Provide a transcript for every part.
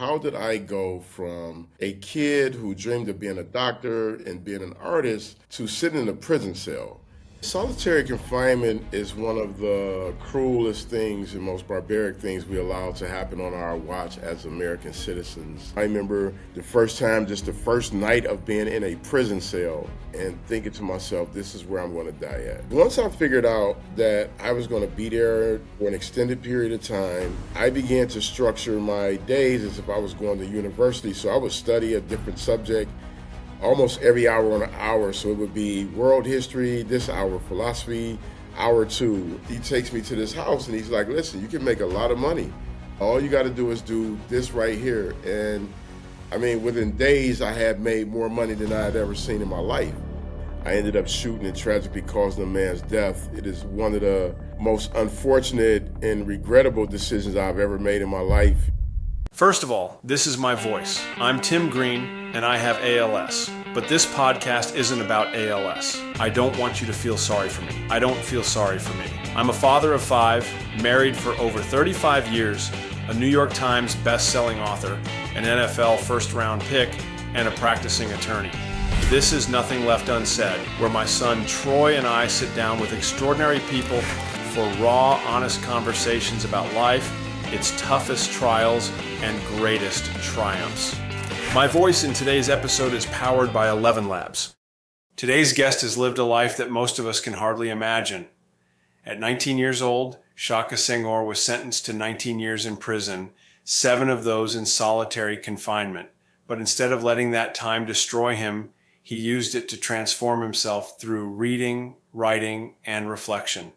how did I go from a kid who dreamed of being a doctor and being an artist to sitting in a prison cell? Solitary confinement is one of the cruelest things and most barbaric things we allow to happen on our watch as American citizens. I remember the first time, just the first night of being in a prison cell and thinking to myself, this is where I'm going to die at. Once I figured out that I was going to be there for an extended period of time, I began to structure my days as if I was going to university. So I would study a different subject almost every hour on an hour. So it would be world history, this hour philosophy, hour two. He takes me to this house and he's like, listen, you can make a lot of money. All you got to do is do this right here. And I mean, within days, I had made more money than I had ever seen in my life. I ended up shooting and tragically causing a man's death. It is one of the most unfortunate and regrettable decisions I've ever made in my life. First of all, this is my voice. I'm Tim Green, and I have ALS. But this podcast isn't about ALS. I don't want you to feel sorry for me. I don't feel sorry for me. I'm a father of 5, married for over 35 years, a New York Times best-selling author, an NFL first-round pick, and a practicing attorney. This is Nothing Left Unsaid, where my son Troy and I sit down with extraordinary people for raw, honest conversations about life, its toughest trials, and greatest triumphs. My voice in today's episode is powered by 11 Labs. Today's guest has lived a life that most of us can hardly imagine. At 19 years old, Shaka Senghor was sentenced to 19 years in prison, 7 of those in solitary confinement. But instead of letting that time destroy him, he used it to transform himself through reading, writing, and reflection.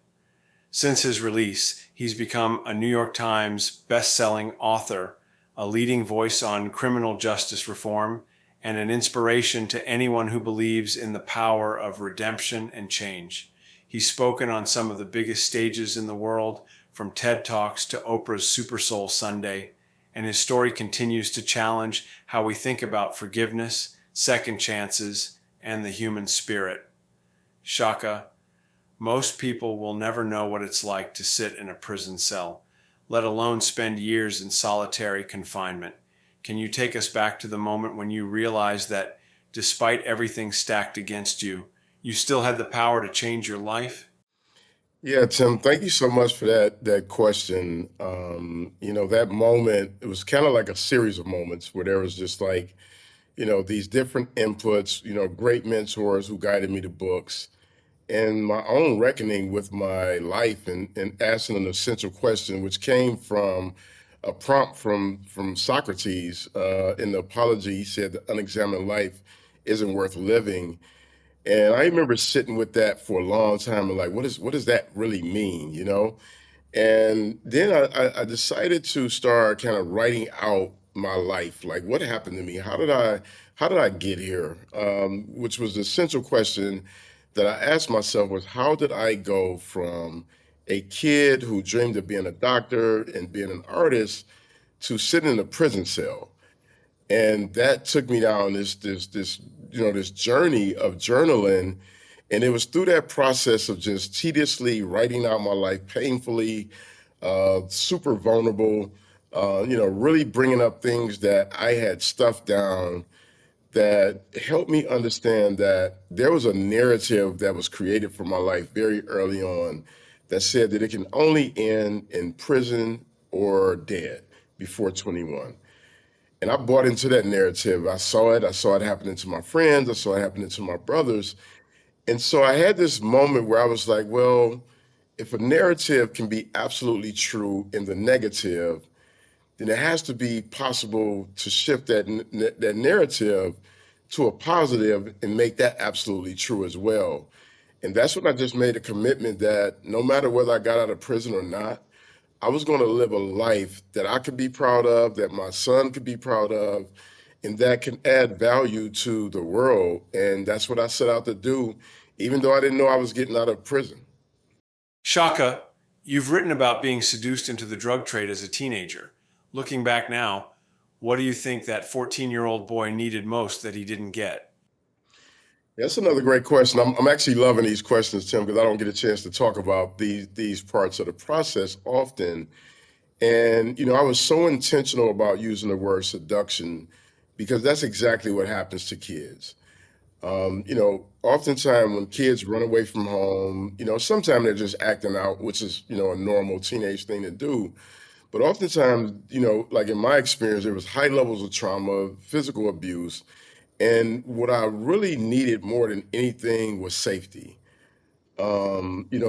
Since his release, he's become a New York Times best-selling author, a leading voice on criminal justice reform, and an inspiration to anyone who believes in the power of redemption and change. He's spoken on some of the biggest stages in the world, from TED Talks to Oprah's Super Soul Sunday, and his story continues to challenge how we think about forgiveness, second chances, and the human spirit. Shaka, most people will never know what it's like to sit in a prison cell, let alone spend years in solitary confinement. Can you take us back to the moment when you realized that despite everything stacked against you, you still had the power to change your life? Yeah, Tim, thank you so much for that question. That moment, it was kind of like a series of moments where there was just like, these different inputs, great mentors who guided me to books, and my own reckoning with my life and asking an essential question, which came from a prompt from Socrates in the Apology. He said, the unexamined life isn't worth living. And I remember sitting with that for a long time and like, what does that really mean? And then I decided to start kind of writing out my life, like what happened to me? How did I get here? Which was the essential question that I asked myself was, how did I go from a kid who dreamed of being a doctor and being an artist to sitting in a prison cell? And that took me down this journey of journaling. And it was through that process of just tediously writing out my life painfully, super vulnerable, really bringing up things that I had stuffed down that helped me understand that there was a narrative that was created for my life very early on that said that it can only end in prison or dead before 21. And I bought into that narrative. I saw it. I saw it happening to my friends. I saw it happening to my brothers. And so I had this moment where I was like, well, if a narrative can be absolutely true in the negative, then it has to be possible to shift that narrative to a positive and make that absolutely true as well. And that's when I just made a commitment that no matter whether I got out of prison or not, I was going to live a life that I could be proud of, that my son could be proud of, and that can add value to the world. And that's what I set out to do, even though I didn't know I was getting out of prison. Shaka, you've written about being seduced into the drug trade as a teenager. Looking back now, what do you think that 14-year-old boy needed most that he didn't get? That's another great question. I'm actually loving these questions, Tim, because I don't get a chance to talk about these parts of the process often. And, I was so intentional about using the word seduction because that's exactly what happens to kids. Oftentimes when kids run away from home, sometimes they're just acting out, which is, a normal teenage thing to do. But oftentimes, like in my experience, there was high levels of trauma, physical abuse. And what I really needed more than anything was safety.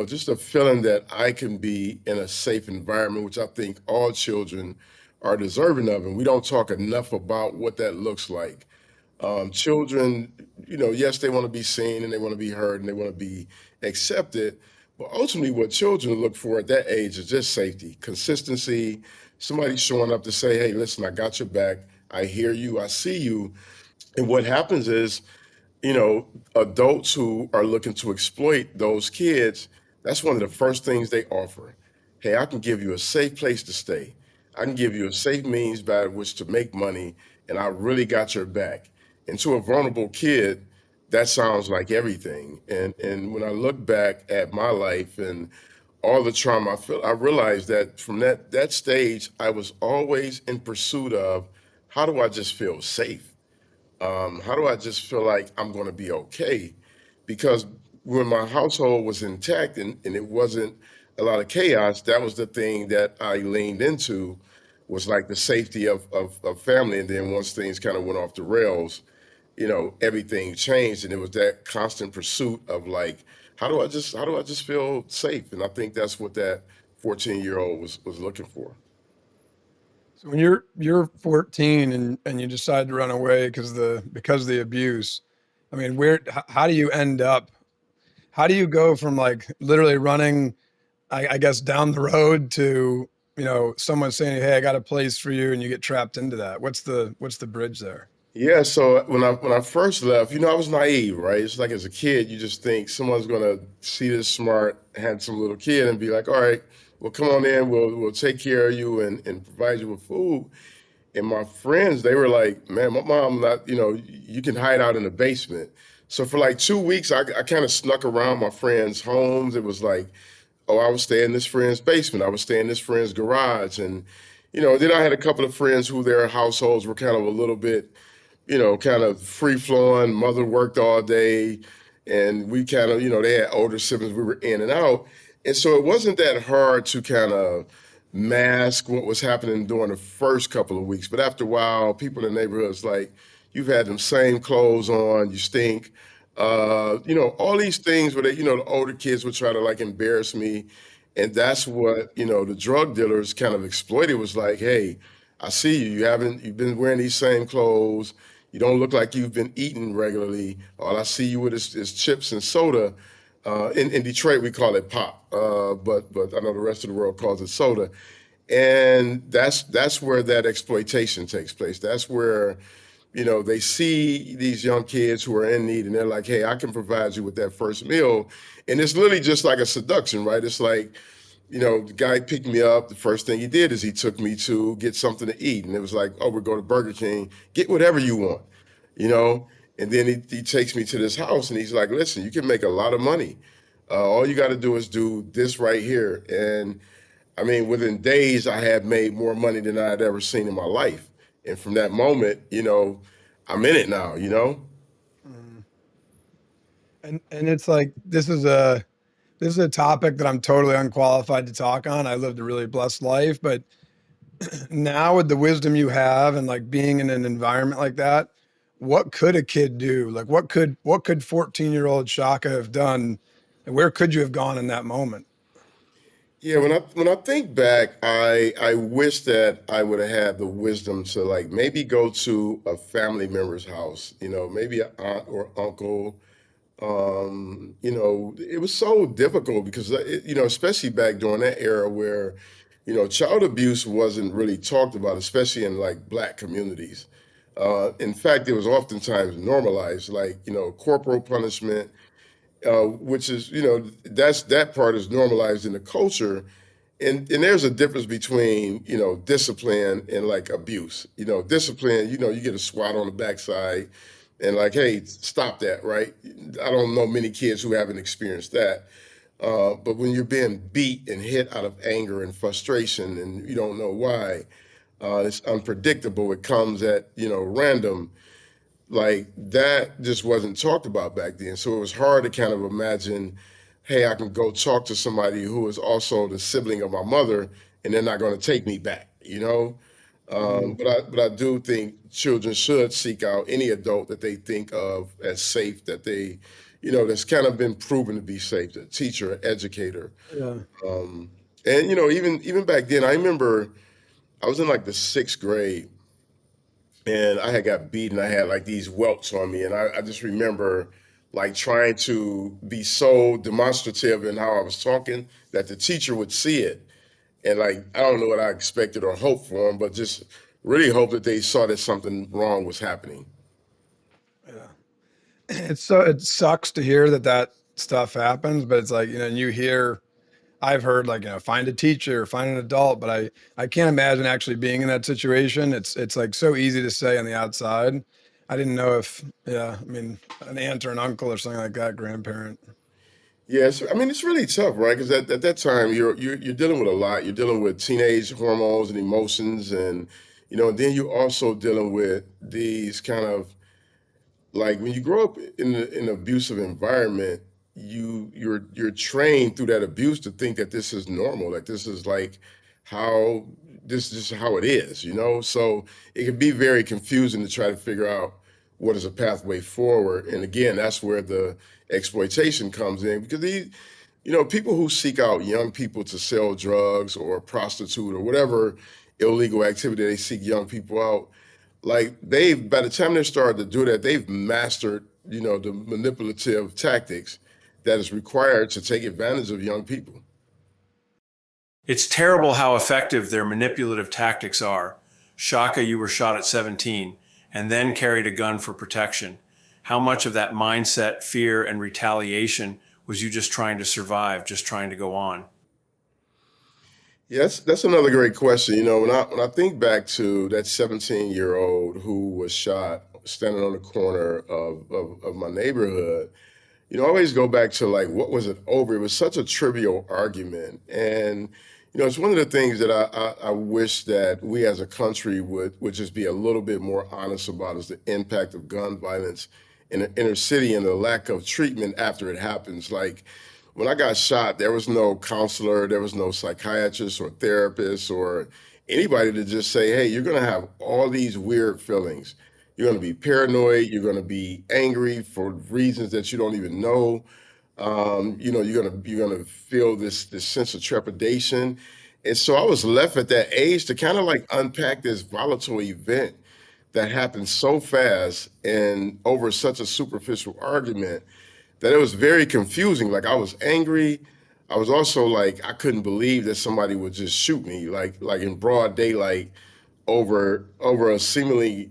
Just a feeling that I can be in a safe environment, which I think all children are deserving of. And we don't talk enough about what that looks like. Children, yes, they want to be seen and they want to be heard and they want to be accepted. But ultimately, what children look for at that age is just safety, consistency, somebody showing up to say, hey, listen, I got your back. I hear you. I see you. And what happens is, adults who are looking to exploit those kids, that's one of the first things they offer. Hey, I can give you a safe place to stay. I can give you a safe means by which to make money, and I really got your back. And to a vulnerable kid, that sounds like everything. And when I look back at my life and all the trauma I feel, I realized that from that stage, I was always in pursuit of how do I just feel safe? How do I just feel like I'm going to be okay? Because when my household was intact and it wasn't a lot of chaos, that was the thing that I leaned into was like the safety of family. And then once things kind of went off the rails, everything changed. And it was that constant pursuit of like, how do I just feel safe? And I think that's what that 14-year-old was looking for. So when you're 14 and you decide to run away because of the abuse, I mean, how do you end up? How do you go from like literally running, I guess, down the road to someone saying, "Hey, I got a place for you," and you get trapped into that? What's the bridge there? Yeah, so when I first left, I was naive, right? It's like as a kid, you just think someone's gonna see this smart, handsome little kid and be like, all right, well, come on in, we'll take care of you and provide you with food. And my friends, they were like, man, my mom not, you can hide out in the basement. So for like 2 weeks, I kind of snuck around my friends' homes. It was like, oh, I would stay in this friend's basement. I would stay in this friend's garage. And, then I had a couple of friends who their households were kind of a little bit kind of free flowing. Mother worked all day, and we kind of, they had older siblings. We were in and out, and so it wasn't that hard to kind of mask what was happening during the first couple of weeks. But after a while, people in the neighborhoods like, you've had them same clothes on, you stink. All these things where they, the older kids would try to like embarrass me. And that's what, the drug dealers kind of exploited was like, hey, I see you. You've been wearing these same clothes. You don't look like you've been eating regularly. All I see you with is chips and soda. In Detroit, we call it pop, but I know the rest of the world calls it soda. And that's where that exploitation takes place. That's where they see these young kids who are in need, and they're like, "Hey, I can provide you with that first meal," and it's literally just like a seduction, right? It's like the guy picked me up. The first thing he did is he took me to get something to eat. And it was like, oh, we're going to Burger King, get whatever you want, you know? And then he takes me to this house and he's like, listen, you can make a lot of money. All you got to do is do this right here. And I mean, within days, I had made more money than I had ever seen in my life. And from that moment, I'm in it now. Mm. And it's like this is a topic that I'm totally unqualified to talk on. I lived a really blessed life, but now with the wisdom you have and like being in an environment like that, what could a kid do? Like what could 14-year-old Shaka have done? And where could you have gone in that moment? Yeah, when I think back, I wish that I would have had the wisdom to like maybe go to a family member's house, maybe an aunt or uncle. It was so difficult because especially back during that era where, child abuse wasn't really talked about, especially in like black communities. In fact, it was oftentimes normalized, like, corporal punishment, which is, that part is normalized in the culture. And there's a difference between, discipline and like abuse. Discipline, you get a swat on the backside and like, hey, stop that, right? I don't know many kids who haven't experienced that. But when you're being beat and hit out of anger and frustration and you don't know why, it's unpredictable. It comes at, random. Like that just wasn't talked about back then. So it was hard to kind of imagine, hey, I can go talk to somebody who is also the sibling of my mother and they're not going to take me back, you know? Mhm. But I do think children should seek out any adult that they think of as safe, that they, that's kind of been proven to be safe, a teacher, educator. Yeah. Um, and even back then, I remember I was in like the sixth grade, and I had got beaten. I had like these welts on me, and I just remember like trying to be so demonstrative in how I was talking that the teacher would see it, and like I don't know what I expected or hoped for them, but just really hope that they saw that something wrong was happening. Yeah. It sucks to hear that stuff happens, but it's like, and you hear, I've heard like, find a teacher, find an adult, but I can't imagine actually being in that situation. It's like so easy to say on the outside. I didn't know if, yeah, I mean, an aunt or an uncle or something like that, grandparent. Yes, I mean it's really tough, right? Because at that time you're dealing with a lot. You're dealing with teenage hormones and emotions, and and then you're also dealing with these kind of like when you grow up in an abusive environment, you're trained through that abuse to think that this is normal, like this is like how this is how it is, So it can be very confusing to try to figure out what is a pathway forward. And again, that's where the exploitation comes in because people who seek out young people to sell drugs or prostitute or whatever illegal activity they seek young people out, like they've by the time they started to do that, they've mastered, the manipulative tactics that is required to take advantage of young people. It's terrible how effective their manipulative tactics are. Shaka, you were shot at 17 and then carried a gun for protection. How much of that mindset, fear, and retaliation was you just trying to survive, just trying to go on? Yes, that's another great question. When I think back to that 17-year-old who was shot standing on the corner of my neighborhood, I always go back to like what was it over? It was such a trivial argument, and it's one of the things that I wish that we as a country would just be a little bit more honest about is the impact of gun violence in the inner city and the lack of treatment after it happens. Like when I got shot, there was no counselor, there was no psychiatrist or therapist or anybody to just say, hey, you're going to have all these weird feelings. You're going to be paranoid. You're going to be angry for reasons that you don't even know. You're gonna feel this sense of trepidation, and so I was left at that age to kind of like unpack this volatile event that happened so fast and over such a superficial argument that it was very confusing. Like I was angry. I was also like I couldn't believe that somebody would just shoot me like in broad daylight over a seemingly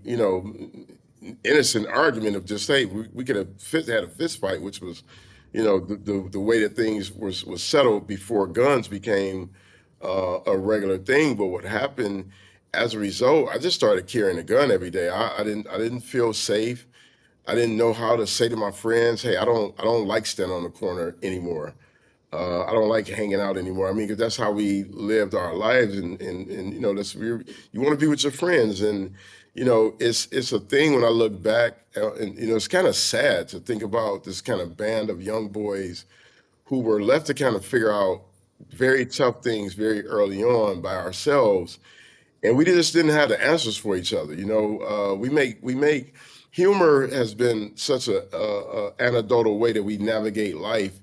innocent argument of just hey we could have had a fist fight, which was the way that things was settled before guns became a regular thing. But what happened as a result, I just started carrying a gun every day. I didn't feel safe. I didn't know how to say to my friends, hey, I don't like standing on the corner anymore. I don't like hanging out anymore. I mean, because that's how we lived our lives, and that's you want to be with your friends, and it's a thing when I look back, and it's kind of sad to think about this kind of band of young boys who were left to kind of figure out very tough things very early on by ourselves, and we just didn't have the answers for each other. We make humor has been such a anecdotal way that we navigate life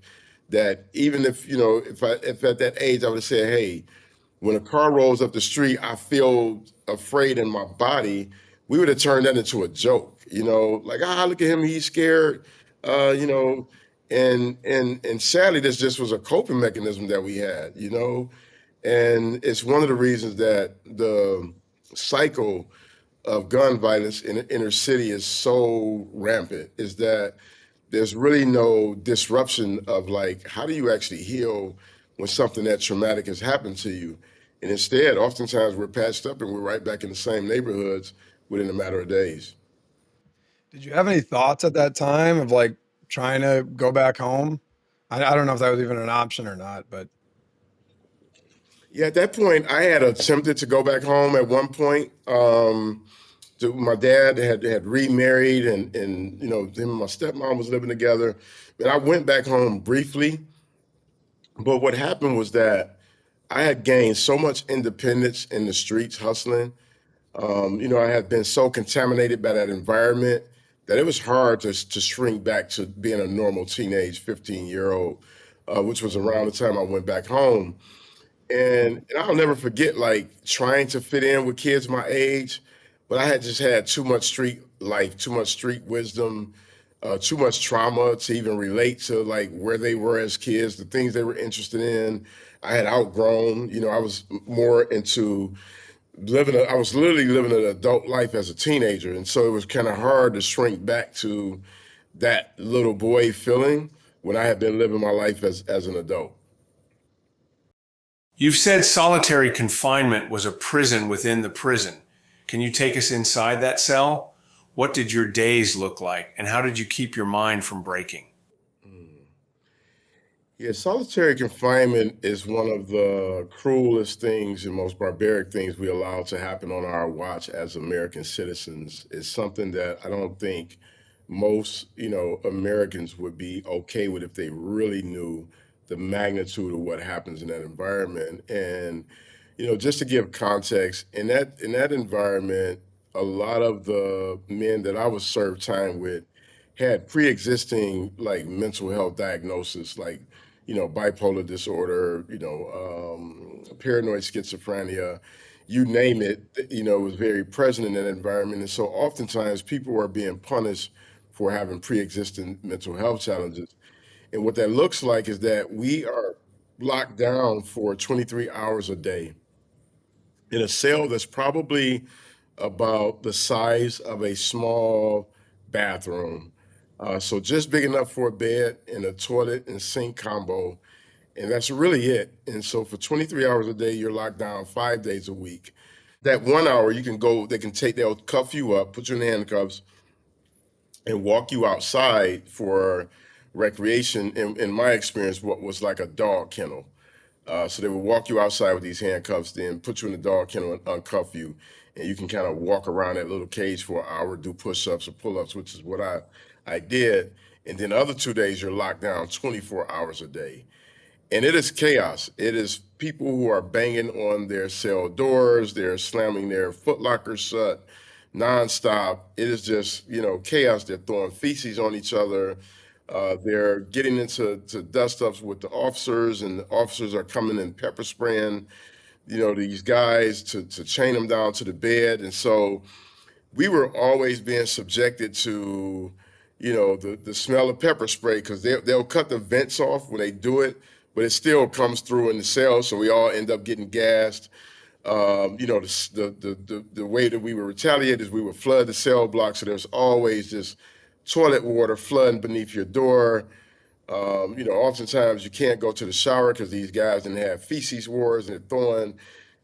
that even if if at that age I would have said, hey, when a car rolls up the street, I feel afraid in my body. We would have turned that into a joke, like look at him, he's scared, uh, you know, and sadly, this just was a coping mechanism that we had, and it's one of the reasons that the cycle of gun violence in the inner city is so rampant is that there's really no disruption of like how do you actually heal when something that traumatic has happened to you, and instead oftentimes we're patched up and we're right back in the same neighborhoods within a matter of days. Did you have any thoughts at that time of like trying to go back home? I don't know if that was even an option or not, but Yeah, at that point, I had attempted to go back home at one point. My dad had remarried, and him and my stepmom was living together. And I went back home briefly, but what happened was that I had gained so much independence in the streets hustling. I had been so contaminated by that environment that it was hard to shrink back to being a normal teenage 15-year-old, which was around the time I went back home. And I'll never forget like trying to fit in with kids my age, but I had just had too much street life, too much street wisdom, too much trauma to even relate to like where they were as kids, the things they were interested in. I had outgrown, I was more into I was literally living an adult life as a teenager. And so it was kind of hard to shrink back to that little boy feeling when I had been living my life as an adult. You've said solitary confinement was a prison within the prison. Can you take us inside that cell? What did your days look like, and how did you keep your mind from breaking? Yeah, solitary confinement is one of the cruelest things and most barbaric things we allow to happen on our watch as American citizens. It's something that I don't think most, Americans would be okay with if they really knew the magnitude of what happens in that environment. And, just to give context, in that environment, a lot of the men that I was served time with had pre-existing like mental health diagnosis, like bipolar disorder, paranoid schizophrenia, you name it, was very present in that environment. And so oftentimes people are being punished for having pre-existing mental health challenges. And what that looks like is that we are locked down for 23 hours a day in a cell that's probably about the size of a small bathroom. So just big enough for a bed and a toilet and sink combo. And that's really it. And so for 23 hours a day, you're locked down 5 days a week. That 1 hour you can go, they'll cuff you up, put you in handcuffs, and walk you outside for recreation. In my experience, what was like a dog kennel. So they would walk you outside with these handcuffs, then put you in the dog kennel and uncuff you, and you can kind of walk around that little cage for an hour, do push-ups or pull-ups, which is what I did. And then the other 2 days you're locked down 24 hours a day. And it is chaos. It is people who are banging on their cell doors, they're slamming their footlockers shut nonstop. It is just, chaos. They're throwing feces on each other. They're getting into dust ups with the officers, and the officers are coming and pepper spraying, these guys to chain them down to the bed. And so we were always being subjected to, the smell of pepper spray because they'll cut the vents off when they do it, but it still comes through in the cell. So we all end up getting gassed. The way that we were retaliated is we would flood the cell block. So there's always just toilet water flooding beneath your door. Oftentimes you can't go to the shower because these guys didn't have feces wars and they're throwing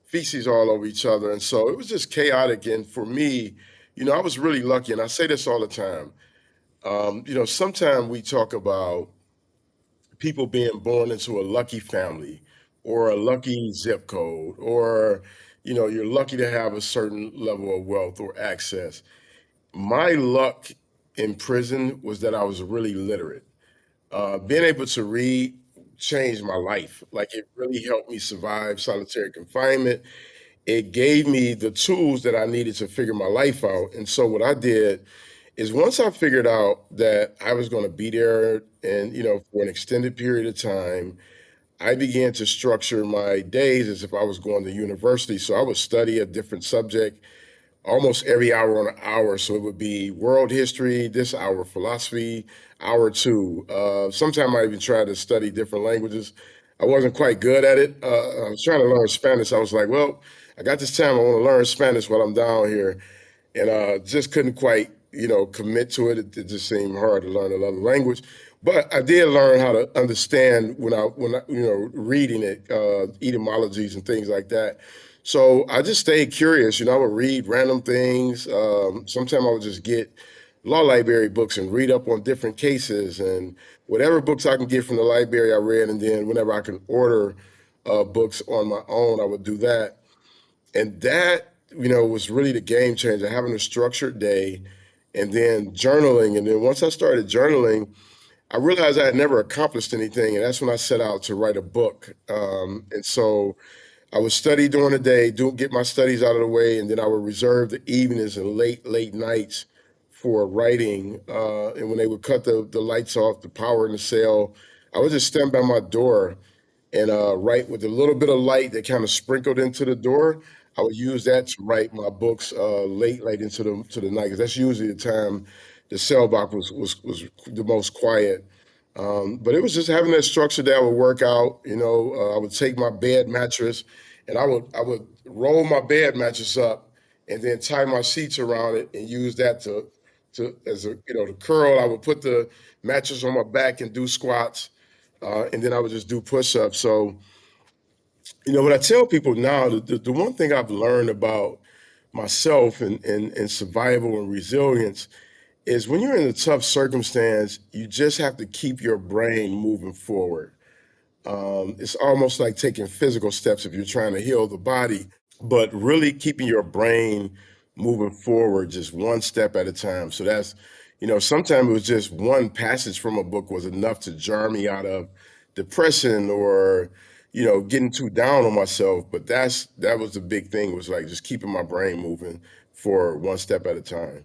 feces all over each other. And so it was just chaotic. And for me, I was really lucky. And I say this all the time. Sometimes we talk about people being born into a lucky family or a lucky zip code, or, you're lucky to have a certain level of wealth or access. My luck in prison was that I was really literate. Being able to read changed my life. Like it really helped me survive solitary confinement. It gave me the tools that I needed to figure my life out. And so what I did is once I figured out that I was going to be there and, for an extended period of time, I began to structure my days as if I was going to university. So I would study a different subject almost every hour on an hour. So it would be world history, this hour philosophy, hour two. Sometime I even tried to study different languages. I wasn't quite good at it. I was trying to learn Spanish. I was like, well, I got this time. I want to learn Spanish while I'm down here, and just couldn't quite, commit to it. It just seemed hard to learn another language. But I did learn how to understand when I reading it, etymologies and things like that. So I just stayed curious. I would read random things. Sometimes I would just get law library books and read up on different cases and whatever books I can get from the library I read. And then whenever I can order books on my own, I would do that. And that, was really the game changer, having a structured day and then journaling. And then once I started journaling, I realized I had never accomplished anything. And that's when I set out to write a book. And so I would study during the day, get my studies out of the way, and then I would reserve the evenings and late nights for writing. And when they would cut the lights off, the power in the cell, I would just stand by my door and write with a little bit of light that kind of sprinkled into the door. I would use that to write my books late into the night because that's usually the time the cell block was the most quiet. But it was just having that structure that I would work out. I would take my bed mattress and I would roll my bed mattress up and then tie my sheets around it and use that to as a to curl. I would put the mattress on my back and do squats, and then I would just do push-ups. So what I tell people now, the one thing I've learned about myself and survival and resilience is when you're in a tough circumstance, you just have to keep your brain moving forward. It's almost like taking physical steps if you're trying to heal the body, but really keeping your brain moving forward just one step at a time. So that's, sometimes it was just one passage from a book was enough to jar me out of depression or, getting too down on myself. But that was the big thing, was like just keeping my brain moving for one step at a time.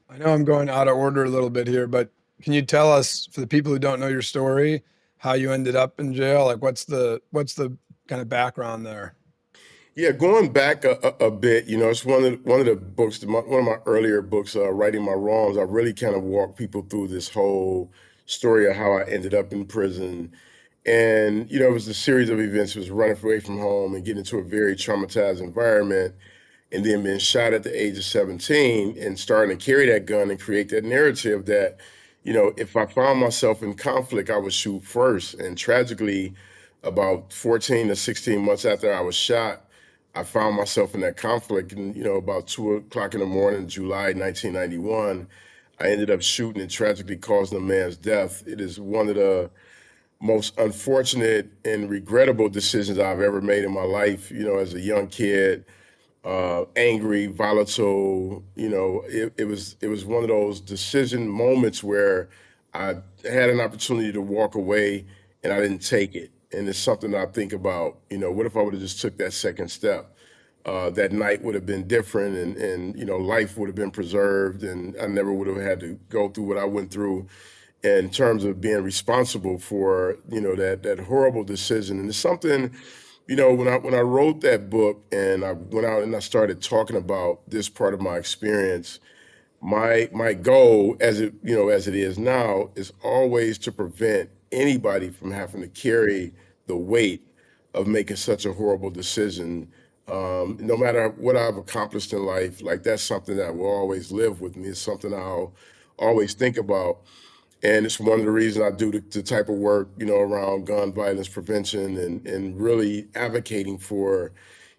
I know I'm going out of order a little bit here, but can you tell us, for the people who don't know your story, how you ended up in jail? Like, what's the kind of background there? Yeah, going back a bit, it's one of the books, one of my earlier books, Writing My Wrongs. I really kind of walk people through this whole story of how I ended up in prison. And, it was a series of events. It was running away from home and getting into a very traumatized environment and then being shot at the age of 17 and starting to carry that gun and create that narrative that, if I found myself in conflict, I would shoot first. And tragically, about 14 to 16 months after I was shot, I found myself in that conflict. And, about 2 o'clock in the morning, July 1991, I ended up shooting and tragically causing a man's death. It is one of the most unfortunate and regrettable decisions I've ever made in my life, as a young kid, angry, volatile. It was one of those decision moments where I had an opportunity to walk away and I didn't take it. And it's something I think about. What if I would have just took that second step? That night would have been different, and life would have been preserved, and I never would have had to go through what I went through in terms of being responsible for that horrible decision. And it's something, when I wrote that book and I went out and I started talking about this part of my experience, my goal, as it is now, is always to prevent anybody from having to carry the weight of making such a horrible decision. No matter what I've accomplished in life, like that's something that will always live with me. It's something I'll always think about. And it's one of the reasons I do the type of work, around gun violence prevention and really advocating for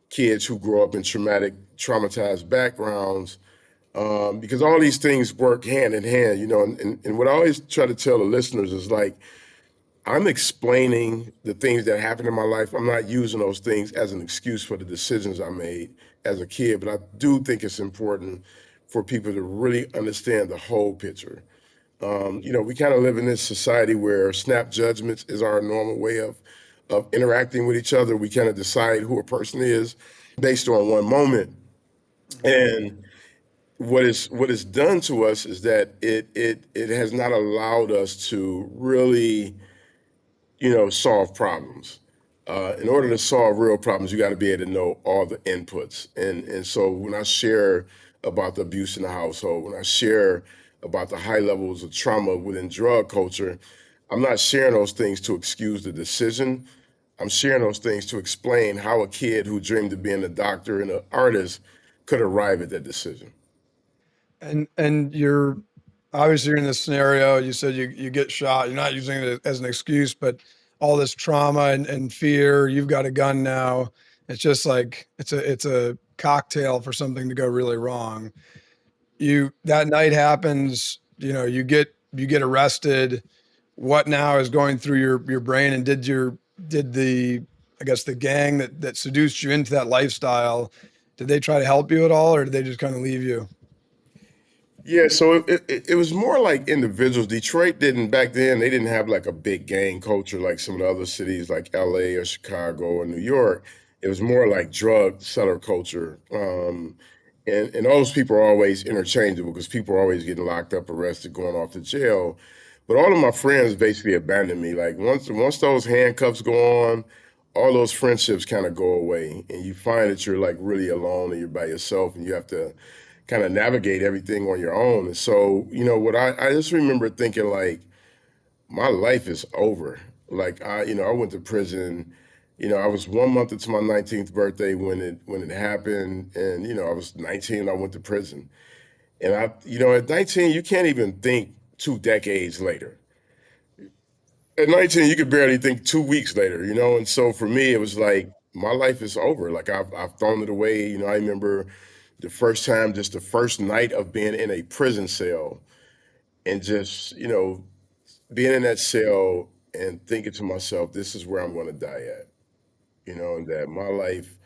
kids who grow up in traumatized backgrounds, because all these things work hand in hand, and what I always try to tell the listeners is like, I'm explaining the things that happened in my life. I'm not using those things as an excuse for the decisions I made as a kid, but I do think it's important for people to really understand the whole picture. We kind of live in this society where snap judgments is our normal way of interacting with each other. We kind of decide who a person is based on one moment. And what is done to us is that it has not allowed us to really, solve problems. In order to solve real problems, you got to be able to know all the inputs. And so when I share about the abuse in the household, when I share about the high levels of trauma within drug culture, I'm not sharing those things to excuse the decision. I'm sharing those things to explain how a kid who dreamed of being a doctor and an artist could arrive at that decision. And you're obviously, you're in this scenario. You said you get shot. You're not using it as an excuse, but all this trauma and fear. You've got a gun now. It's just like it's a cocktail for something to go really wrong. you that night happens, you get arrested. What now is going through your brain, and did the I guess the gang that seduced you into that lifestyle, did they try to help you at all, or did they just kind of leave you? Yeah, so it was more like individuals. Detroit didn't back then. They didn't have like a big gang culture like some of the other cities like L.A. or Chicago or New York. It was more like drug seller culture, and those people are always interchangeable because people are always getting locked up, arrested, going off to jail. But all of my friends basically abandoned me. Like once those handcuffs go on, all those friendships kind of go away, and you find that you're like really alone and you're by yourself, and you have to kind of navigate everything on your own. And so, what I just remember thinking like, my life is over. Like I went to prison. I was 1 month into my 19th birthday when it happened, and I was 19. I went to prison, and at 19, you can't even think 2 decades later. At 19, you could barely think 2 weeks later. And so for me, it was like my life is over. Like I've thrown it away. I remember the first time, just the first night of being in a prison cell, and just being in that cell and thinking to myself, this is where I'm going to die at. And that my life,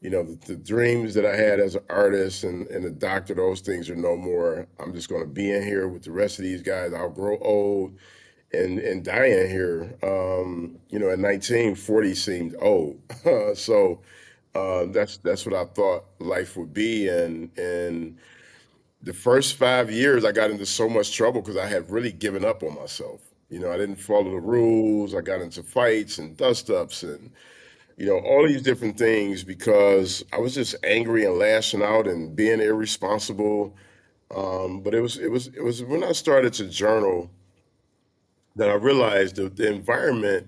the dreams that I had as an artist and a doctor, those things are no more. I'm just going to be in here with the rest of these guys. I'll grow old and die in here. At 19, 40 seemed old. So that's what I thought life would be. And the first 5 years, I got into so much trouble because I had really given up on myself. I didn't follow the rules. I got into fights and dust ups and all these different things because I was just angry and lashing out and being irresponsible. But it was when I started to journal that I realized the environment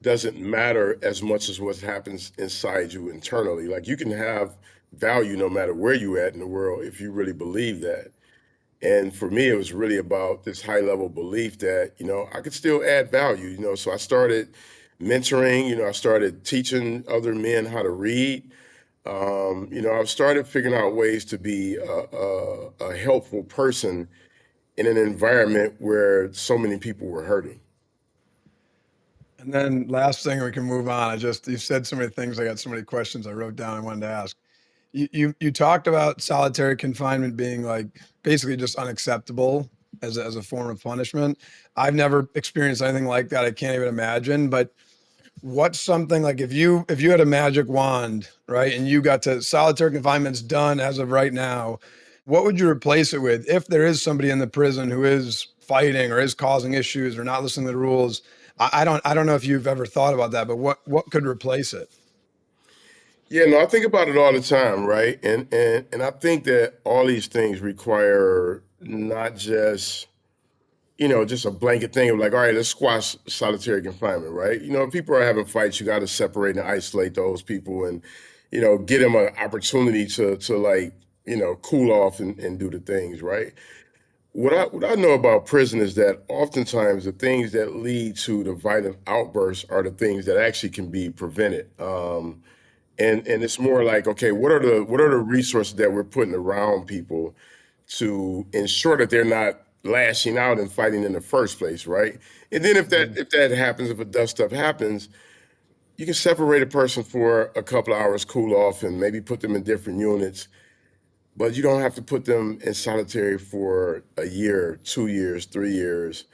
doesn't matter as much as what happens inside you internally. Like you can have value no matter where you at in the world if you really believe that. And for me, it was really about this high level belief that, I could still add value, So I started mentoring, I started teaching other men how to read. I started figuring out ways to be a helpful person in an environment where so many people were hurting. And then last thing, we can move on. You said so many things. I got so many questions I wrote down I wanted to ask. You talked about solitary confinement being like basically just unacceptable as a form of punishment. I've never experienced anything like that. I can't even imagine. But what's something like if you had a magic wand, right, and you got to solitary confinement's done as of right now, what would you replace it with if there is somebody in the prison who is fighting or is causing issues or not listening to the rules? I don't know if you've ever thought about that, but what could replace it? Yeah, no, I think about it all the time, right? And I think that all these things require not just a blanket thing of like, all right, let's squash solitary confinement, right? If people are having fights, you got to separate and isolate those people and, get them an opportunity to like, cool off and do the things, right? What I know about prison is that oftentimes the things that lead to the violent outbursts are the things that actually can be prevented. And it's more like, okay, what are the resources that we're putting around people to ensure that they're not lashing out and fighting in the first place, right? And then if that happens, if a dust up happens, you can separate a person for a couple of hours, cool off, and maybe put them in different units. But you don't have to put them in solitary for a year, 2 years, 3 years.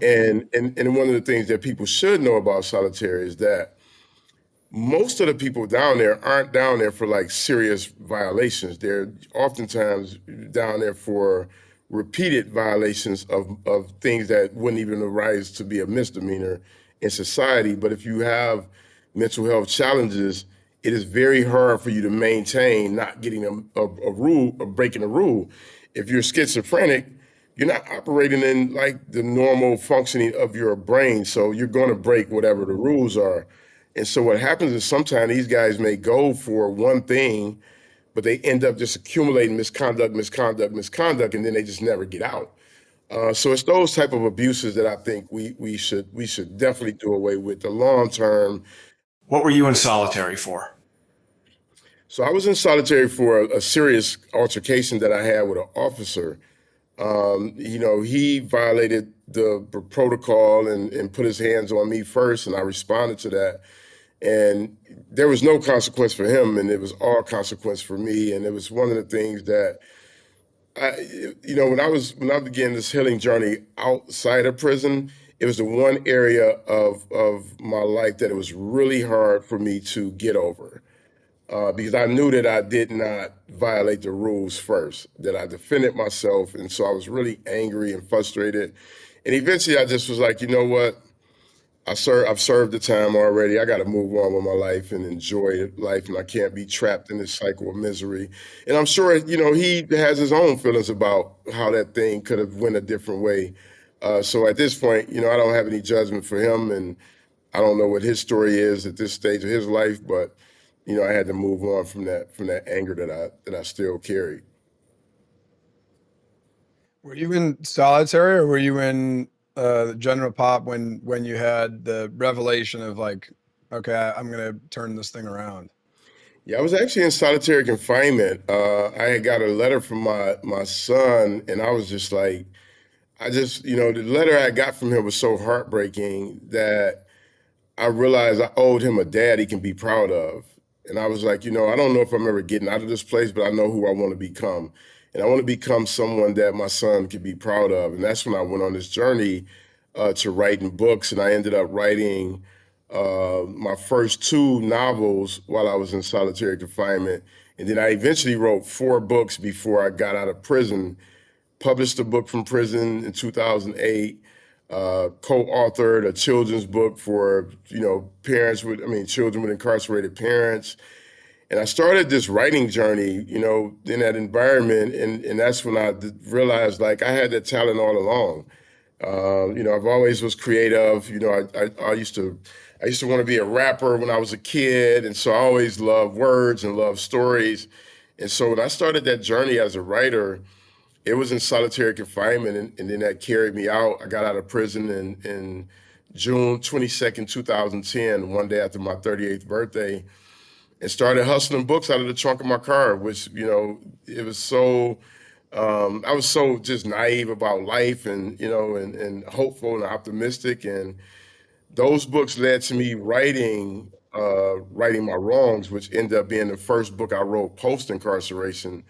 And one of the things that people should know about solitary is that most of the people down there aren't down there for like serious violations. They're oftentimes down there for repeated violations of things that wouldn't even arise to be a misdemeanor in society. But if you have mental health challenges, it is very hard for you to maintain not getting a rule or breaking a rule. If you're schizophrenic, you're not operating in like the normal functioning of your brain. So you're going to break whatever the rules are. And so what happens is sometimes these guys may go for one thing, but they end up just accumulating misconduct, misconduct, misconduct, and then they just never get out. So it's those type of abuses that I think we should definitely do away with. The long term. What were you in solitary for? So I was in solitary for a serious altercation that I had with an officer. He violated the protocol and put his hands on me first, and I responded to that. And there was no consequence for him, and it was all consequence for me. And it was one of the things that when I began this healing journey outside of prison, it was the one area of my life that it was really hard for me to get over because I knew that I did not violate the rules first, that I defended myself. And so I was really angry and frustrated. And eventually I just was like, you know what? I've served the time already. I got to move on with my life and enjoy life, and I can't be trapped in this cycle of misery. And I'm sure, he has his own feelings about how that thing could have went a different way. So at this point, I don't have any judgment for him, and I don't know what his story is at this stage of his life, but I had to move on from that anger that I still carry. Were you in solitary or were you in the general pop when you had the revelation of like, okay, I'm gonna turn this thing around? Yeah, I was actually in solitary confinement. I had got a letter from my son, and I was just like, the letter I got from him was so heartbreaking that I realized I owed him a dad he can be proud of. And I was like, I don't know if I'm ever getting out of this place, but I know who I want to become. And I want to become someone that my son can be proud of. And that's when I went on this journey to writing books. And I ended up writing my first two novels while I was in solitary confinement. And then I eventually wrote four books before I got out of prison, published a book from prison in 2008, co-authored a children's book for, children with incarcerated parents. And I started this writing journey, in that environment. And that's when I realized like I had that talent all along. I've always was creative. I used to want to be a rapper when I was a kid. And so I always loved words and loved stories. And so when I started that journey as a writer, it was in solitary confinement, and then that carried me out. I got out of prison in June 22nd, 2010, one day after my 38th birthday, and started hustling books out of the trunk of my car, which, it was so, I was so just naive about life and hopeful and optimistic. And those books led to me writing my wrongs, which ended up being the first book I wrote post incarceration,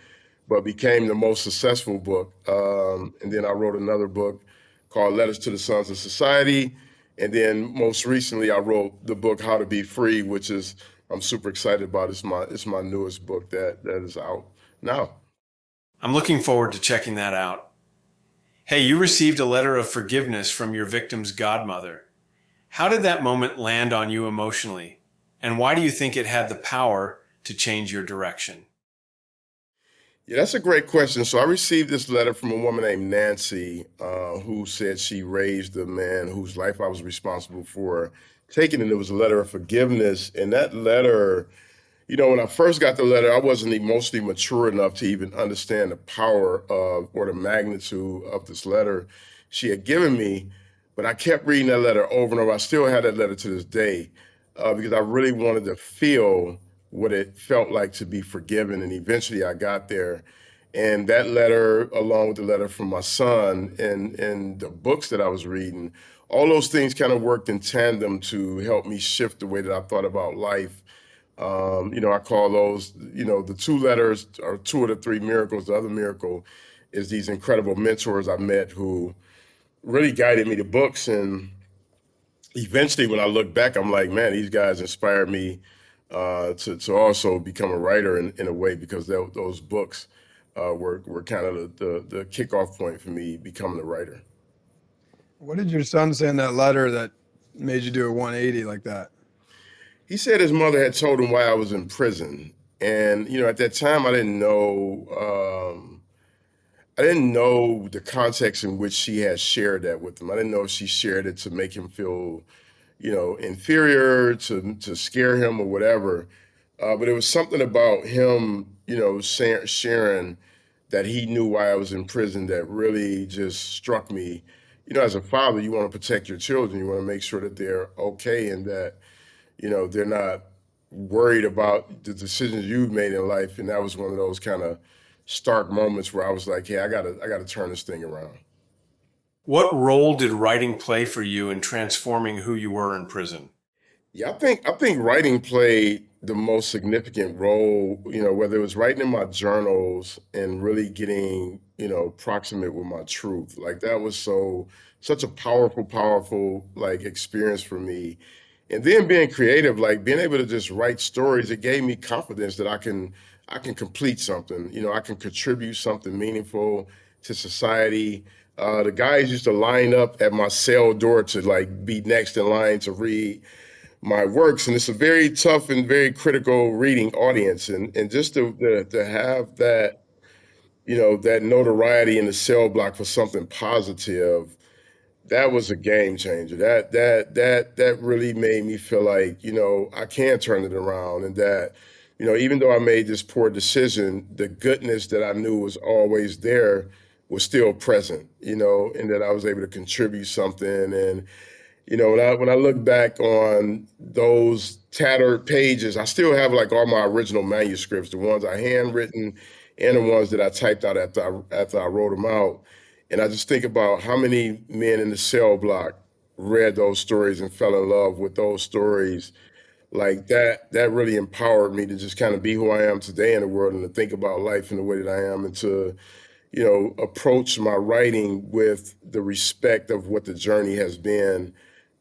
but became the most successful book. And then I wrote another book called Letters to the Sons of Society. And then most recently, I wrote the book How to Be Free, which is I'm super excited about. It's my newest book that is out now. I'm looking forward to checking that out. Hey, you received a letter of forgiveness from your victim's godmother. How did that moment land on you emotionally? And why do you think it had the power to change your direction? Yeah, that's a great question. So I received this letter from a woman named Nancy, who said she raised the man whose life I was responsible for taking, and it was a letter of forgiveness. And that letter, when I first got the letter, I wasn't emotionally mature enough to even understand the power of or the magnitude of this letter she had given me. But I kept reading that letter over and over. I still have that letter to this day because I really wanted to feel what it felt like to be forgiven. And eventually I got there. And that letter, along with the letter from my son and the books that I was reading, all those things kind of worked in tandem to help me shift the way that I thought about life. I call those, the two letters are two of the three miracles. The other miracle is these incredible mentors I met who really guided me to books. And eventually, when I look back, I'm like, man, these guys inspired me to also become a writer in a way because those books were kind of the kickoff point for me becoming a writer. What did your son say in that letter that made you do a 180 like that? He said his mother had told him why I was in prison. And, at that time, I didn't know the context in which she had shared that with him. I didn't know if she shared it to make him feel, inferior, to scare him or whatever. But it was something about him, sharing that he knew why I was in prison that really just struck me. As a father, you want to protect your children. You want to make sure that they're okay and that, they're not worried about the decisions you've made in life, and that was one of those kind of stark moments where I was like, hey, I gotta turn this thing around. What role did writing play for you in transforming who you were in prison? Yeah, I think writing played the most significant role, whether it was writing in my journals and really getting, proximate with my truth. Like that was such a powerful like experience for me. And then being creative, like being able to just write stories, it gave me confidence that I can complete something. I can contribute something meaningful to society. The guys used to line up at my cell door to like be next in line to read my works, and it's a very tough and very critical reading audience, and just to have that, that notoriety in the cell block for something positive, that was a game changer. That really made me feel like, I can turn it around, and that, even though I made this poor decision, the goodness that I knew was always there was still present, and that I was able to contribute something. And when I look back on those tattered pages, I still have like all my original manuscripts, the ones I handwritten and the ones that I typed out after I wrote them out. And I just think about how many men in the cell block read those stories and fell in love with those stories. Like that really empowered me to just kind of be who I am today in the world, and to think about life in the way that I am, and to approach my writing with the respect of what the journey has been,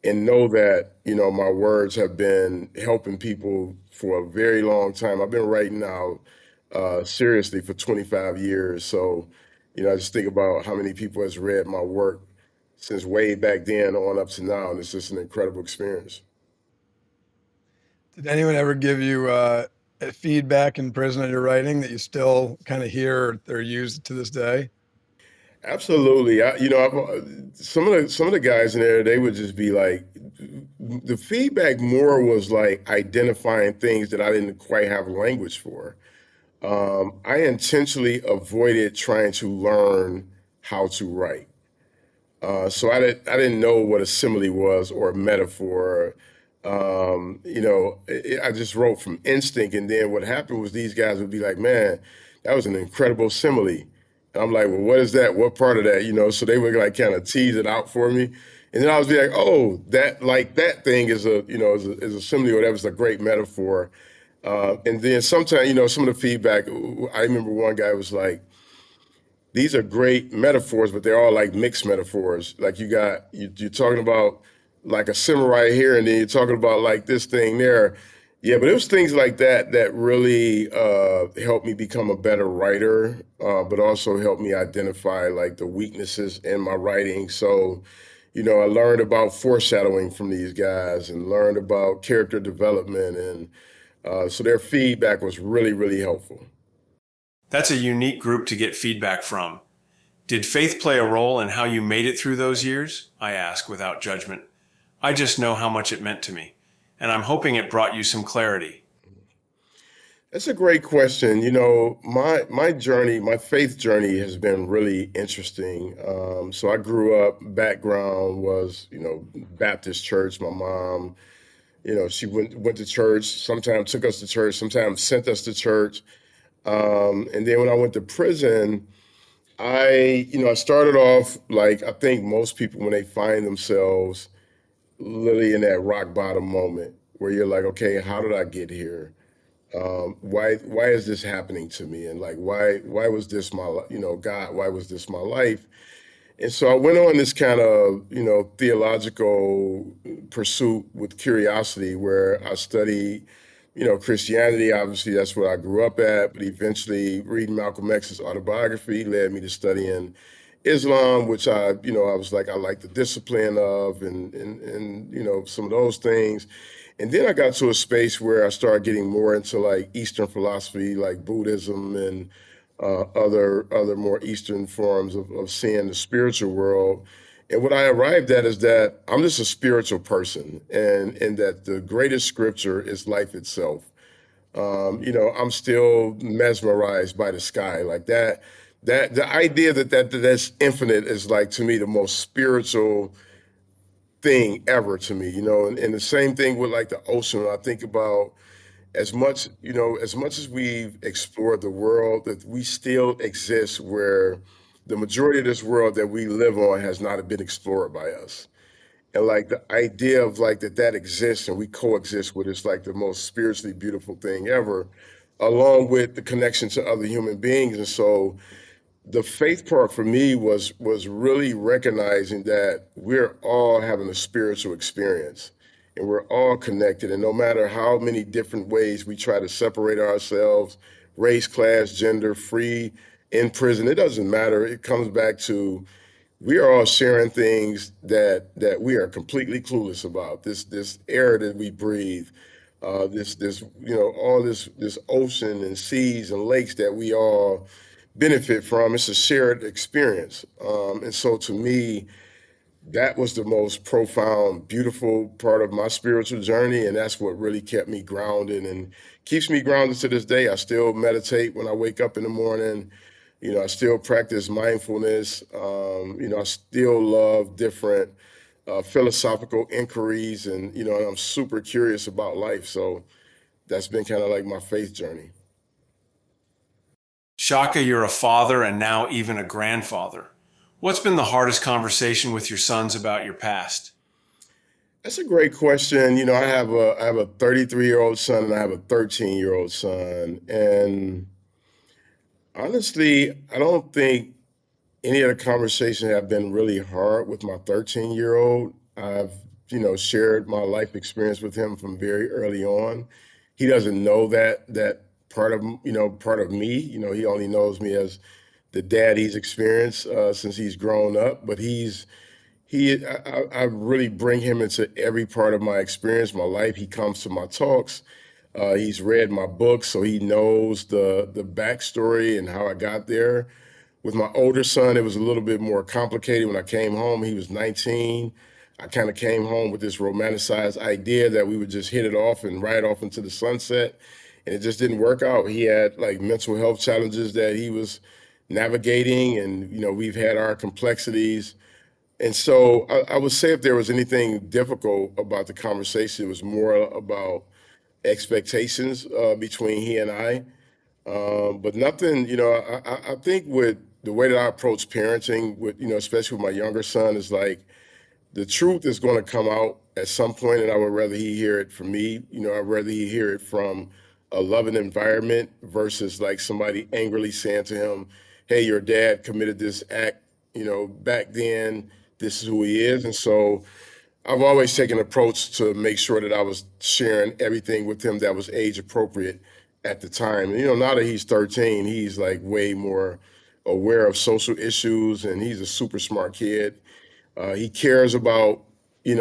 and know that, my words have been helping people for a very long time. I've been writing now seriously for 25 years. So, I just think about how many people has read my work since way back then on up to now, and it's just an incredible experience. Did anyone ever give you feedback in prison on your writing that you still kind of hear or use to this day? Absolutely. Some of the guys in there, they would just be like, the feedback more was like identifying things that I didn't quite have language for. I intentionally avoided trying to learn how to write. So I didn't know what a simile was or a metaphor. I just wrote from instinct, and then what happened was these guys would be like, "Man, that was an incredible simile," and I'm like, "Well, what is that? What part of that?" So they would like kind of tease it out for me, and then I was be like, "Oh, that like that thing is a simile, or that was a great metaphor." And then sometimes, some of the feedback, I remember one guy was like, these are great metaphors, but they're all like mixed metaphors. Like you're talking about like a samurai here, and then you're talking about like this thing there. Yeah, but it was things like that that really helped me become a better writer, but also helped me identify like the weaknesses in my writing. So, I learned about foreshadowing from these guys, and learned about character development, and so their feedback was really, really helpful. That's a unique group to get feedback from. Did faith play a role in how you made it through those years? I ask without judgment. I just know how much it meant to me, and I'm hoping it brought you some clarity. That's a great question. My journey, my faith journey has been really interesting. So I grew up, background was, Baptist church. My mom, she went to church, sometimes took us to church, sometimes sent us to church. And then when I went to prison, I started off like I think most people when they find themselves literally in that rock bottom moment where you're like, okay, how did I get here? Why is this happening to me? And like, why was this God, why was this my life? And so I went on this kind of, theological pursuit with curiosity, where I studied, Christianity. Obviously, that's what I grew up at. But eventually, reading Malcolm X's autobiography led me to studying Islam, which I was like, I like the discipline of, and some of those things. And then I got to a space where I started getting more into like Eastern philosophy, like Buddhism and other more Eastern forms of seeing the spiritual world. And what I arrived at is that I'm just a spiritual person, and that the greatest scripture is life itself. I'm still mesmerized by the sky, like that. That the idea that's infinite is like to me the most spiritual thing ever to me. And the same thing with like the ocean. When I think about as much as we've explored the world, that we still exist where the majority of this world that we live on has not been explored by us. And like the idea of like that exists and we coexist with it's like the most spiritually beautiful thing ever, along with the connection to other human beings. And so the faith part for me was really recognizing that we're all having a spiritual experience and we're all connected, and no matter how many different ways we try to separate ourselves, race, class, gender, free, in prison, it doesn't matter. It comes back to we are all sharing things that we are completely clueless about. This air that we breathe, this all this ocean and seas and lakes that we all benefit from. It's a shared experience, and so to me, that was the most profound, beautiful part of my spiritual journey, and that's what really kept me grounded and keeps me grounded to this day. I still meditate when I wake up in the morning. I still practice mindfulness. I still love different philosophical inquiries, and I'm super curious about life. So that's been kind of like my faith journey. Shaka, you're a father and now even a grandfather. What's been the hardest conversation with your sons about your past? That's a great question. I have a 33-year-old son and I have a 13-year-old son, and honestly, I don't think any of the conversations have been really hard with my 13-year-old. I've, shared my life experience with him from very early on. He doesn't know that part of me. He only knows me as the dad he's experienced since he's grown up. But I really bring him into every part of my experience, my life. He comes to my talks. He's read my books, so he knows the backstory and how I got there. With my older son, it was a little bit more complicated. When I came home, he was 19. I kind of came home with this romanticized idea that we would just hit it off and ride off into the sunset. And it just didn't work out. He had like mental health challenges that he was navigating, and we've had our complexities. And so I would say if there was anything difficult about the conversation, it was more about expectations between he and I. But nothing, I think with the way that I approach parenting, with especially with my younger son, is like the truth is going to come out at some point, and I would rather he hear it from me. I'd rather he hear it from a loving environment versus like somebody angrily saying to him, "Hey, your dad committed this act, back then. This is who he is." And so I've always taken an approach to make sure that I was sharing everything with him that was age appropriate at the time. And, now that he's 13, he's like way more aware of social issues, and he's a super smart kid. He cares about,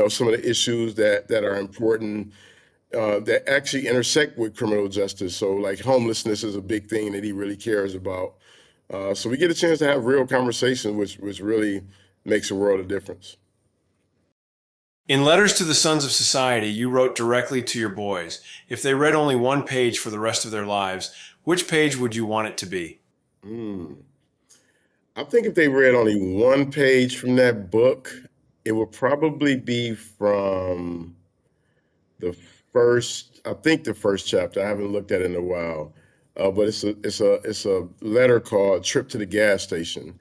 some of the issues that are important that actually intersect with criminal justice. So like homelessness is a big thing that he really cares about. So we get a chance to have real conversations, which really makes a world of difference. In Letters to the Sons of Society, you wrote directly to your boys. If they read only one page for the rest of their lives, which page would you want it to be? Mm. I think if they read only one page from that book, it would probably be from the I think the first chapter. I haven't looked at it in a while, but it's a letter called "Trip to the Gas Station,"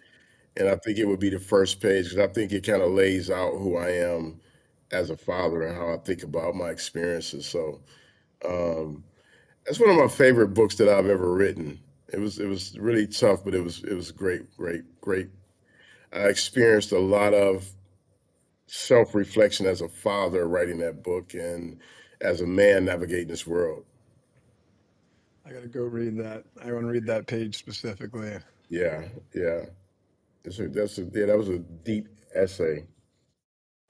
and I think it would be the first page because I think it kind of lays out who I am as a father and how I think about my experiences. So um, that's one of my favorite books that I've ever written. It was really tough, but it was great, great, great. I experienced a lot of self-reflection as a father writing that book and as a man navigating this world. I gotta go read that. I want to read that page specifically. Yeah, yeah. That was a deep essay.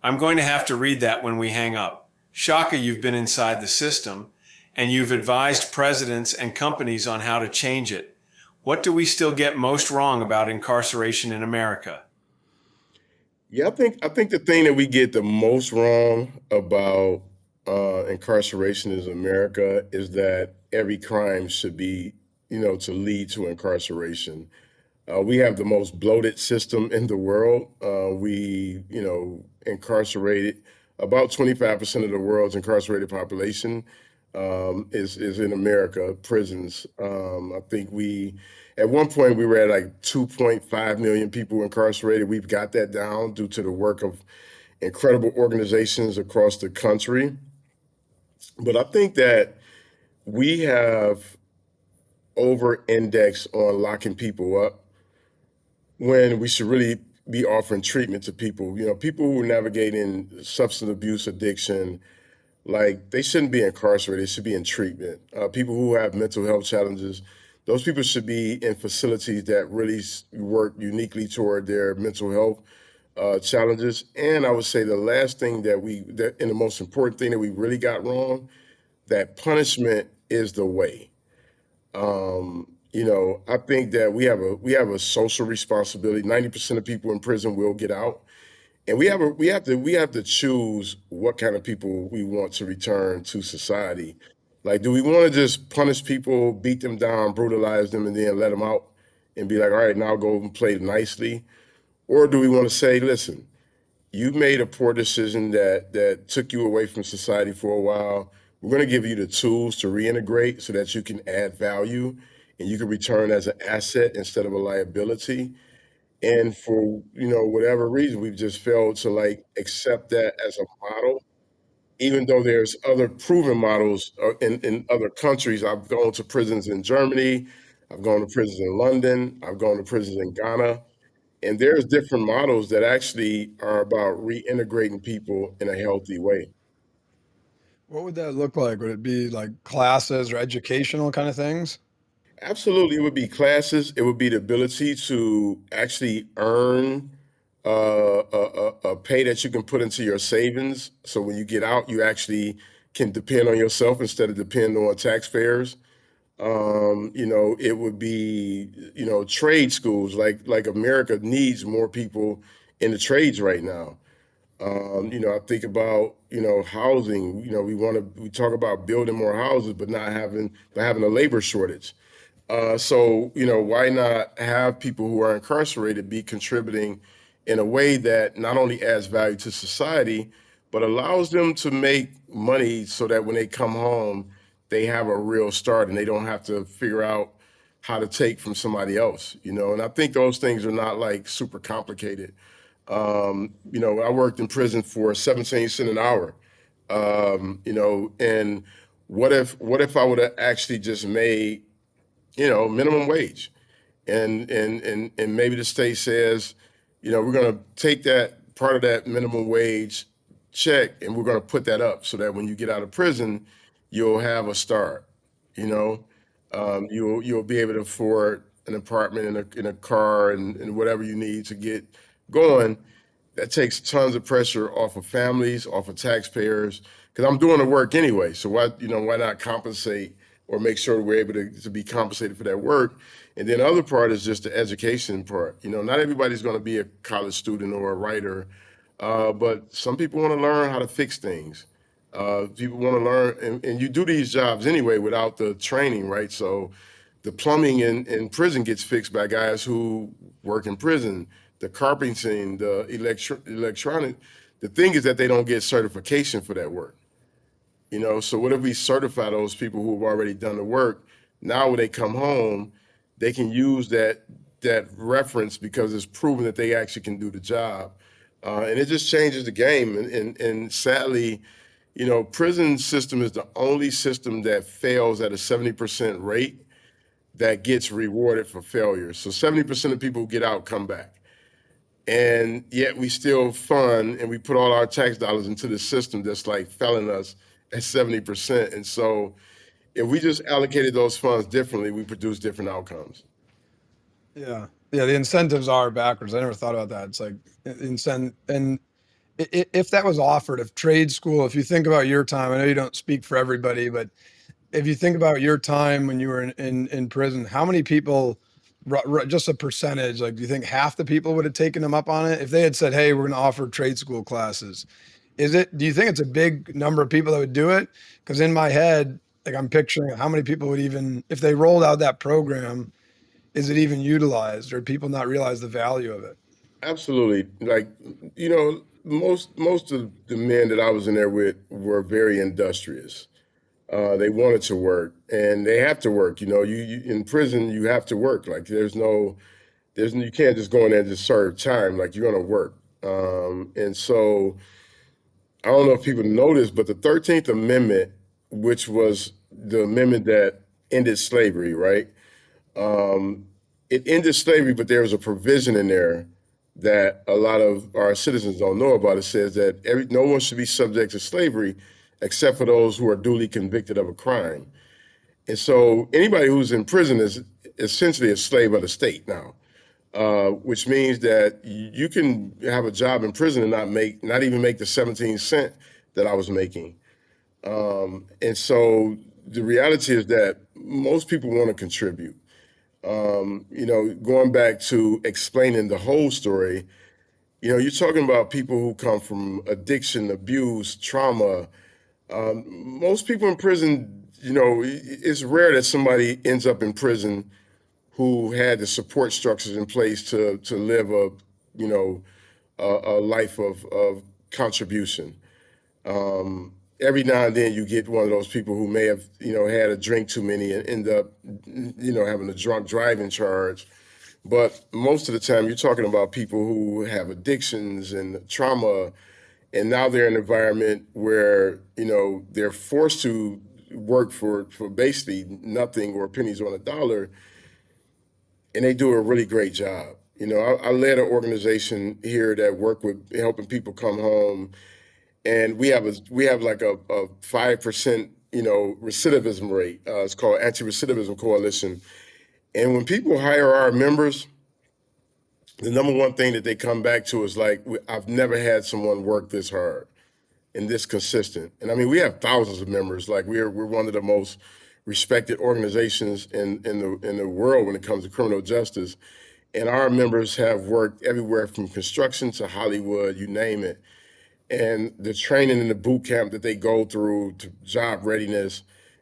I'm going to have to read that when we hang up. Shaka, you've been inside the system, and you've advised presidents and companies on how to change it. What do we still get most wrong about incarceration in America? Yeah, I think the thing that we get the most wrong about incarceration in America is that every crime should be, to lead to incarceration. We have the most bloated system in the world. We, incarcerated about 25% of the world's incarcerated population is in America prisons. I think we at one point we were at like 2.5 million people incarcerated. We've got that down due to the work of incredible organizations across the country. But I think that we have over indexed on locking people up when we should really be offering treatment to people. You know, people who are navigating substance abuse addiction, like they shouldn't be incarcerated, they should be in treatment. People who have mental health challenges, those people should be in facilities that really work uniquely toward their mental health challenges. And I would say the last thing and the most important thing that we really got wrong, that punishment is the way. I think that we have a social responsibility. 90% of people in prison will get out, and we have to choose what kind of people we want to return to society. Like, do we want to just punish people, beat them down, brutalize them, and then let them out and be like, all right, now go and play nicely, or do we want to say, listen, you made a poor decision that took you away from society for a while. We're going to give you the tools to reintegrate so that you can add value and you can return as an asset instead of a liability. And for whatever reason, we've just failed to like accept that as a model. Even though there's other proven models in other countries, I've gone to prisons in Germany, I've gone to prisons in London, I've gone to prisons in Ghana, and there's different models that actually are about reintegrating people in a healthy way. What would that look like? Would it be like classes or educational kind of things? Absolutely, it would be classes. It would be the ability to actually earn a pay that you can put into your savings. So when you get out, you actually can depend on yourself instead of depending on taxpayers. It would be, trade schools. Like America needs more people in the trades right now. I think about, housing. We talk about building more houses, but not having a labor shortage. So, why not have people who are incarcerated be contributing in a way that not only adds value to society, but allows them to make money so that when they come home, they have a real start and they don't have to figure out how to take from somebody else. And I think those things are not like super complicated. I worked in prison for 17 cents an hour. And what if I would have actually just made minimum wage. And maybe the state says, we're going to take that part of that minimum wage check and we're going to put that up so that when you get out of prison, you'll have a start. You know, you'll be able to afford an apartment in a car and whatever you need to get going. That takes tons of pressure off of families, off of taxpayers, because I'm doing the work anyway. So why not compensate or make sure we're able to be compensated for that work? And then the other part is just the education part. Not everybody's going to be a college student or a writer, but some people want to learn how to fix things. People want to learn, and you do these jobs anyway without the training, right? So the plumbing in prison gets fixed by guys who work in prison. The carpenting, the electronic. The thing is that they don't get certification for that work. So what if we certify those people who have already done the work? Now when they come home, they can use that reference because it's proven that they actually can do the job, and it just changes the game. And sadly, prison system is the only system that fails at a 70% rate that gets rewarded for failure. So 70% of people who get out come back. And yet we still fund and we put all our tax dollars into the system that's like failing us at 70%. And so if we just allocated those funds differently, we produce different outcomes. Yeah. Yeah, the incentives are backwards. I never thought about that. It's like and if that was offered, if trade school, if you think about your time, I know you don't speak for everybody, but if you think about your time when you were in prison, how many people, just a percentage, like, do you think half the people would have taken them up on it if they had said, "Hey, we're going to offer trade school classes"? Do you think it's a big number of people that would do it? Because in my head, like, I'm picturing how many people would even, if they rolled out that program, is it even utilized or people not realize the value of it? Absolutely. Like, most of the men that I was in there with were very industrious. They wanted to work, and they have to work. You in prison, you have to work. Like you can't just go in there and just serve time. Like you're gonna work. And so I don't know if people know this, but the 13th Amendment, which was the amendment that ended slavery, right? Um, it ended slavery, but there was a provision in there that a lot of our citizens don't know about. It says that no one should be subject to slavery except for those who are duly convicted of a crime. And so anybody who's in prison is essentially a slave of the state now, which means that you can have a job in prison and not even make the 17 cent that I was making. And so the reality is that most people want to contribute. Going back to explaining the whole story, you're talking about people who come from addiction, abuse, trauma. Most people in prison, it's rare that somebody ends up in prison who had the support structures in place to live you know, a life of contribution. Every now and then you get one of those people who may have, had a drink too many and end up, having a drunk driving charge. But most of the time, you're talking about people who have addictions and trauma, and now they're in an environment where they're forced to work for basically nothing or pennies on a dollar, and they do a really great job. I led an organization here that worked with helping people come home, and we have like a 5% recidivism rate. It's called Anti-Recidivism Coalition, and when people hire our members, the number one thing that they come back to is like, I've never had someone work this hard and this consistent. And I mean, we have thousands of members. Like we're one of the most respected organizations in the world when it comes to criminal justice. And our members have worked everywhere from construction to Hollywood, you name it. And the training and the boot camp that they go through to job readiness,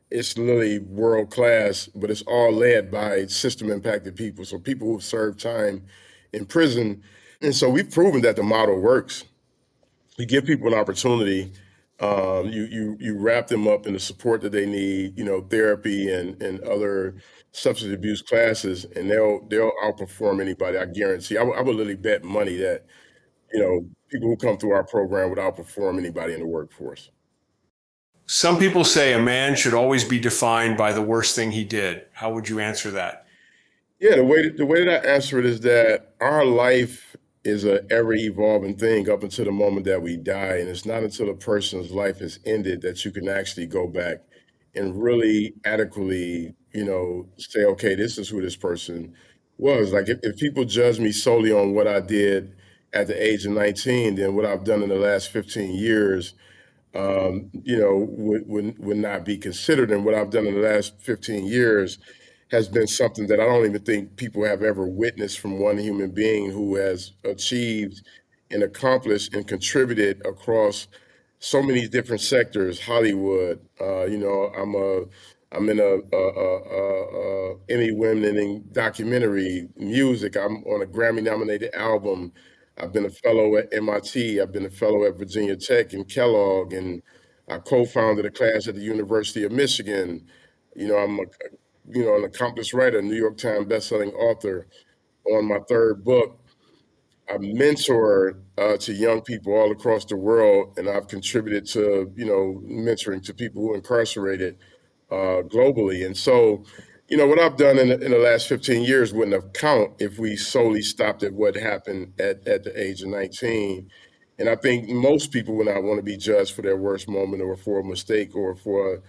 it's literally world class, but it's all led by system impacted people. So people who've served time in prison. And so we've proven that the model works. You give people an opportunity. You wrap them up in the support that they need, therapy and other substance abuse classes, and they'll outperform anybody. I guarantee. I would literally bet money that people who come through our program would outperform anybody in the workforce. Some people say a man should always be defined by the worst thing he did. How would you answer that? Yeah, the way that I answer it is that our life is a ever evolving thing up until the moment that we die, and it's not until a person's life is ended that you can actually go back and really adequately, say, okay, this is who this person was. Like if people judge me solely on what I did at the age of 19, then what I've done in the last 15 years would not be considered. And what I've done in the last 15 years has been something that I don't even think people have ever witnessed from one human being who has achieved and accomplished and contributed across so many different sectors. Hollywood, I'm in a Emmy-winning documentary. Music, I'm on a Grammy-nominated album. I've been a fellow at MIT. I've been a fellow at Virginia Tech and Kellogg, and I co-founded a class at the University of Michigan. I'm an accomplished writer, New York Times bestselling author. On my third book, I mentor to young people all across the world, and I've contributed to mentoring to people who are incarcerated globally. And so, what I've done in the last 15 years wouldn't have count if we solely stopped at what happened at the age of 19. And I think most people would not want to be judged for their worst moment or for a mistake or for a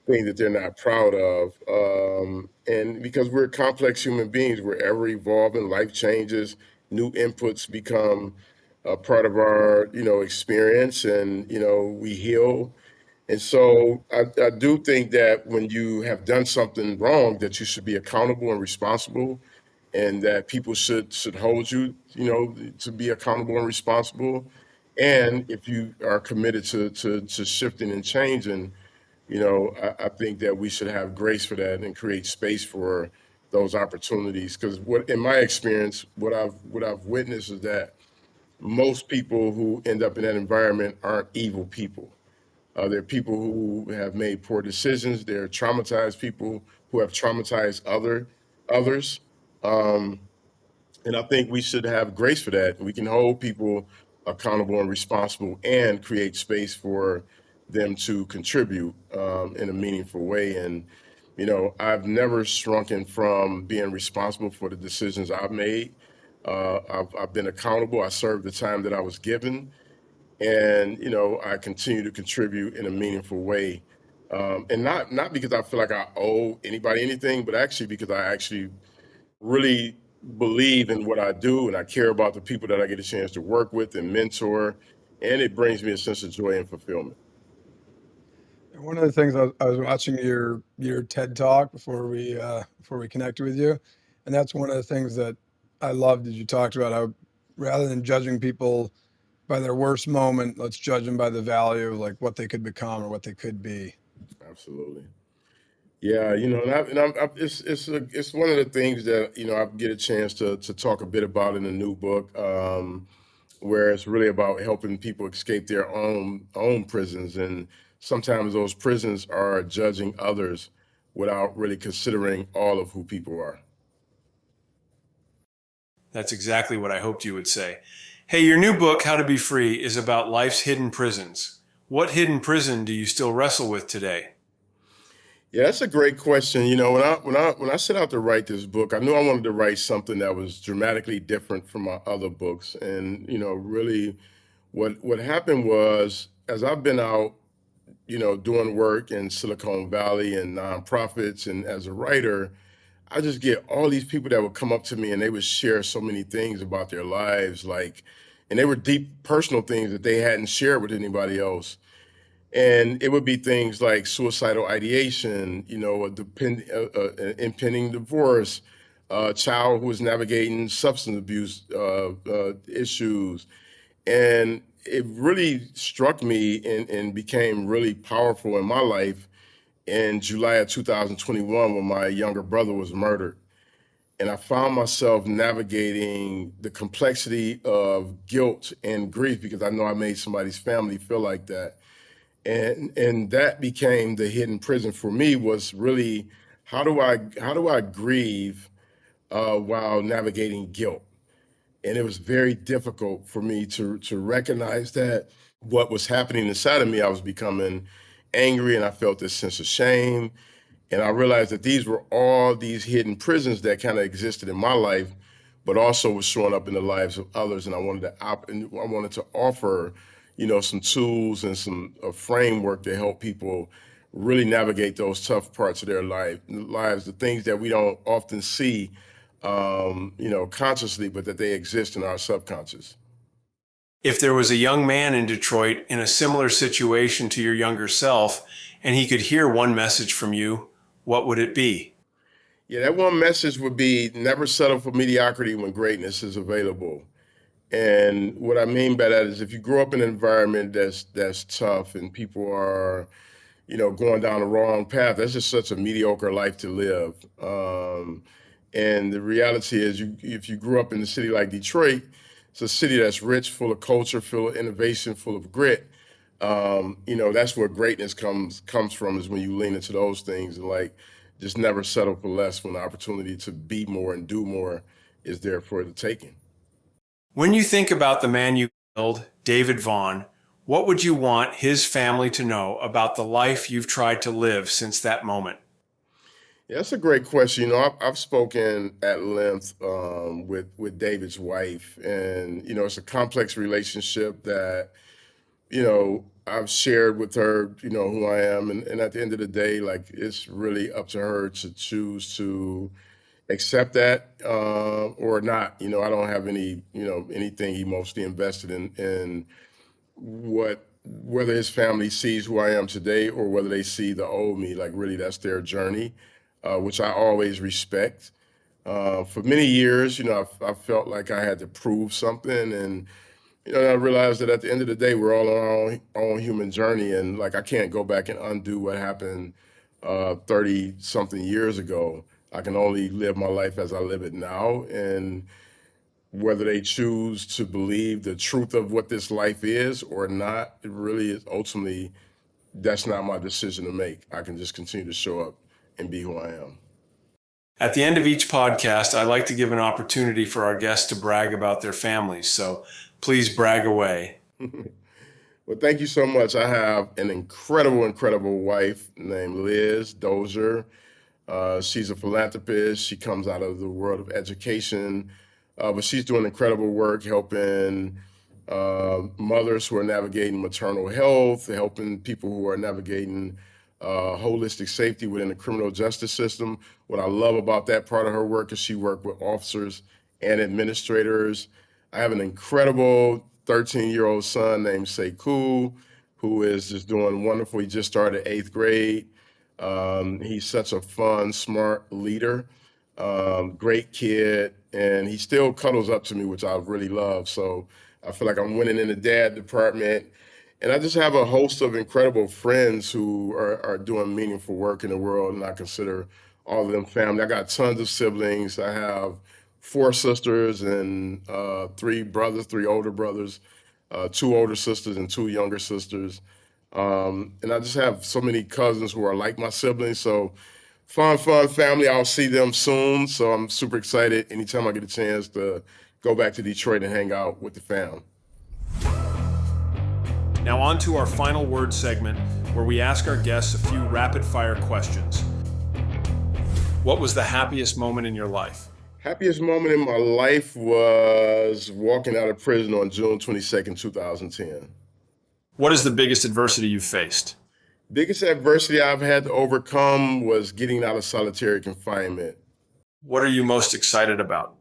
thing that they're not proud of. And because we're complex human beings, we're ever evolving, life changes, new inputs become a part of our, experience, and, we heal. And so I do think that when you have done something wrong, that you should be accountable and responsible, and that people should hold you, to be accountable and responsible. And if you are committed to shifting and changing, I think that we should have grace for that and create space for those opportunities. Because in my experience, what I've witnessed is that most people who end up in that environment aren't evil people. There are people who have made poor decisions. There are traumatized people who have traumatized others. Um, and I think we should have grace for that. We can hold people accountable and responsible and create space for them to contribute in a meaningful way. And, I've never shrunken from being responsible for the decisions I've made. I've been accountable. I served the time that I was given. And, I continue to contribute in a meaningful way. And not because I feel like I owe anybody anything, but actually because I actually really believe in what I do and I care about the people that I get a chance to work with and mentor. And it brings me a sense of joy and fulfillment. And one of the things I was watching your TED talk before we connected with you, and that's one of the things that I loved that you talked about how rather than judging people by their worst moment, let's judge them by the value of like what they could become or what they could be. Absolutely. Yeah, it's one of the things that I get a chance to talk a bit about in the new book, where it's really about helping people escape their own prisons, and sometimes those prisons are judging others without really considering all of who people are. That's exactly what I hoped you would say. Hey, your new book, How to Be Free, is about life's hidden prisons. What hidden prison do you still wrestle with today? Yeah, that's a great question. When I set out to write this book, I knew I wanted to write something that was dramatically different from my other books. And really, what happened was, as I've been out, doing work in Silicon Valley and nonprofits, and as a writer, I just get all these people that would come up to me and they would share so many things about their lives, and they were deep personal things that they hadn't shared with anybody else. And it would be things like suicidal ideation, an impending divorce, a child who was navigating substance abuse issues. And it really struck me and became really powerful in my life in July of 2021 when my younger brother was murdered. And I found myself navigating the complexity of guilt and grief because I know I made somebody's family feel like that. And that became the hidden prison for me, was really how do I grieve while navigating guilt. And it was very difficult for me to recognize that what was happening inside of me, I was becoming angry and I felt this sense of shame. And I realized that these were all these hidden prisons that kind of existed in my life, but also was showing up in the lives of others. And I wanted to offer, some tools and some a framework to help people really navigate those tough parts of their lives, the things that we don't often see, consciously, but that they exist in our subconscious. If there was a young man in Detroit in a similar situation to your younger self, and he could hear one message from you, what would it be? Yeah, that one message would be never settle for mediocrity when greatness is available. And what I mean by that is if you grow up in an environment that's tough and people are, going down the wrong path, that's just such a mediocre life to live. And the reality is if you grew up in a city like Detroit, it's a city that's rich, full of culture, full of innovation, full of grit. That's where greatness comes from, is when you lean into those things and just never settle for less when the opportunity to be more and do more is there for the taking. When you think about the man you killed, David Vaughn, what would you want his family to know about the life you've tried to live since that moment? Yeah, that's a great question. I've spoken at length with David's wife, and it's a complex relationship that I've shared with her, who I am, and at the end of the day, like, it's really up to her to choose to accept that or not. I don't have anything emotionally invested in whether his family sees who I am today or whether they see the old me. Like, really, that's their journey, which I always respect. For many years, I felt like I had to prove something, and I realized that at the end of the day, we're all on our own human journey, and like I can't go back and undo what happened 30 something years ago. I can only live my life as I live it now, and whether they choose to believe the truth of what this life is or not, it really is ultimately that's not my decision to make. I can just continue to show up and be who I am. At the end of each podcast, I like to give an opportunity for our guests to brag about their families. So please brag away. Well, thank you so much. I have an incredible wife named Liz Dozier. She's a philanthropist. She comes out of the world of education, but she's doing incredible work helping mothers who are navigating maternal health, helping people who are navigating holistic safety within the criminal justice system. What I love about that part of her work is she worked with officers and administrators. I have an incredible 13-year-old son named Sekou, who is just doing wonderful. He just started 8th grade. He's such a fun, smart leader, great kid, and he still cuddles up to me, which I really love. So I feel like I'm winning in the dad department. And I just have a host of incredible friends who are doing meaningful work in the world, and I consider all of them family. I got tons of siblings. I have 4 sisters and 3 brothers, 3 older brothers, 2 older sisters and 2 younger sisters. And I just have so many cousins who are like my siblings. So fun family. I'll see them soon. So I'm super excited anytime I get a chance to go back to Detroit and hang out with the fam. Now on to our final word segment, where we ask our guests a few rapid fire questions. What was the happiest moment in your life? Happiest moment in my life was walking out of prison on June 22nd, 2010. What is the biggest adversity you've faced? Biggest adversity I've had to overcome was getting out of solitary confinement. What are you most excited about?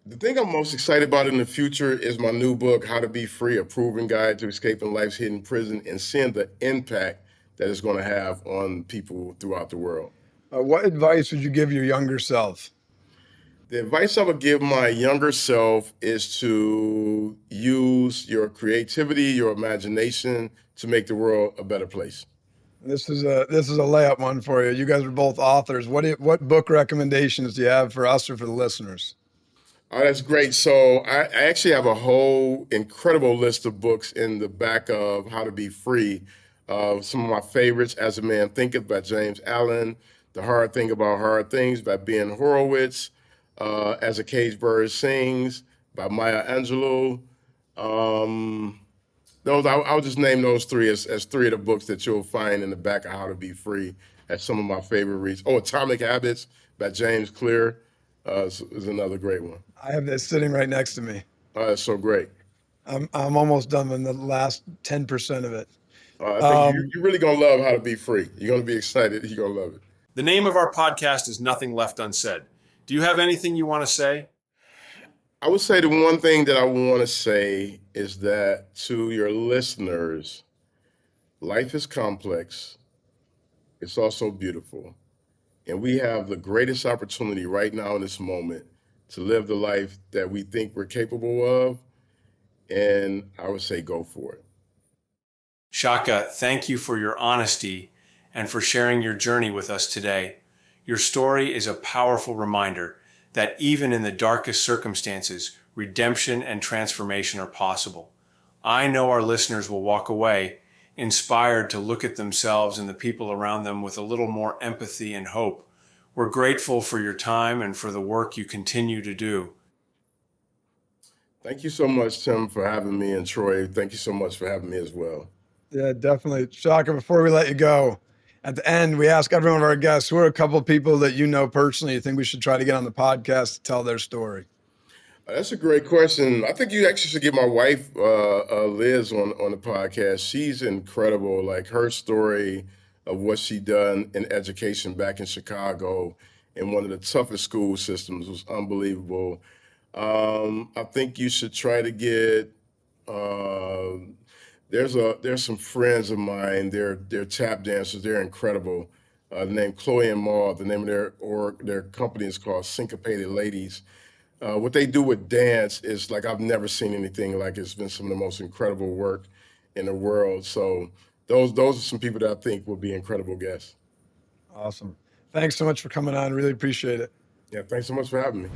The thing I'm most excited about in the future is my new book, How to Be Free, a proven guide to escaping life's hidden prison and seeing the impact that it's going to have on people throughout the world. What advice would you give your younger self? The advice I would give my younger self is to use your creativity, your imagination to make the world a better place. This is a layup one for you. You guys are both authors. What book recommendations do you have for us or for the listeners? Oh, that's great. So I actually have a whole incredible list of books in the back of How to Be Free. Some of my favorites, As a Man Thinketh by James Allen, The Hard Thing About Hard Things by Ben Horowitz, As a Caged Bird Sings by Maya Angelou. I'll just name those 3 as 3 of the books that you'll find in the back of How to Be Free as some of my favorite reads. Oh, Atomic Habits by James Clear is another great one. I have this sitting right next to me. That's so great. I'm almost done with the last 10% of it. I think you're really going to love How to Be Free. You're going to be excited. You're going to love it. The name of our podcast is Nothing Left Unsaid. Do you have anything you want to say? I would say the one thing that I want to say is that to your listeners, life is complex. It's also beautiful. And we have the greatest opportunity right now in this moment to live the life that we think we're capable of. And I would say go for it. Shaka, thank you for your honesty and for sharing your journey with us today. Your story is a powerful reminder that even in the darkest circumstances, redemption and transformation are possible. I know our listeners will walk away inspired to look at themselves and the people around them with a little more empathy and hope. We're grateful for your time and for the work you continue to do. Thank you so much, Tim, for having me, and Troy, thank you so much for having me as well. Yeah, definitely. Shaka, before we let you go, at the end, we ask every one of our guests, who are a couple of people that you know personally you think we should try to get on the podcast to tell their story? That's a great question. I think you actually should get my wife, Liz, on the podcast. She's incredible. Like her story of what she done in education back in Chicago in one of the toughest school systems was unbelievable. I think you should try to get. There's some friends of mine. They're tap dancers. They're incredible. Named Chloe and Maud. The name of their company is called Syncopated Ladies. What they do with dance is like I've never seen anything like it. It's been some of the most incredible work in the world. So those are some people that I think will be incredible guests. Awesome. Thanks so much for coming on. Really appreciate it. Yeah, thanks so much for having me.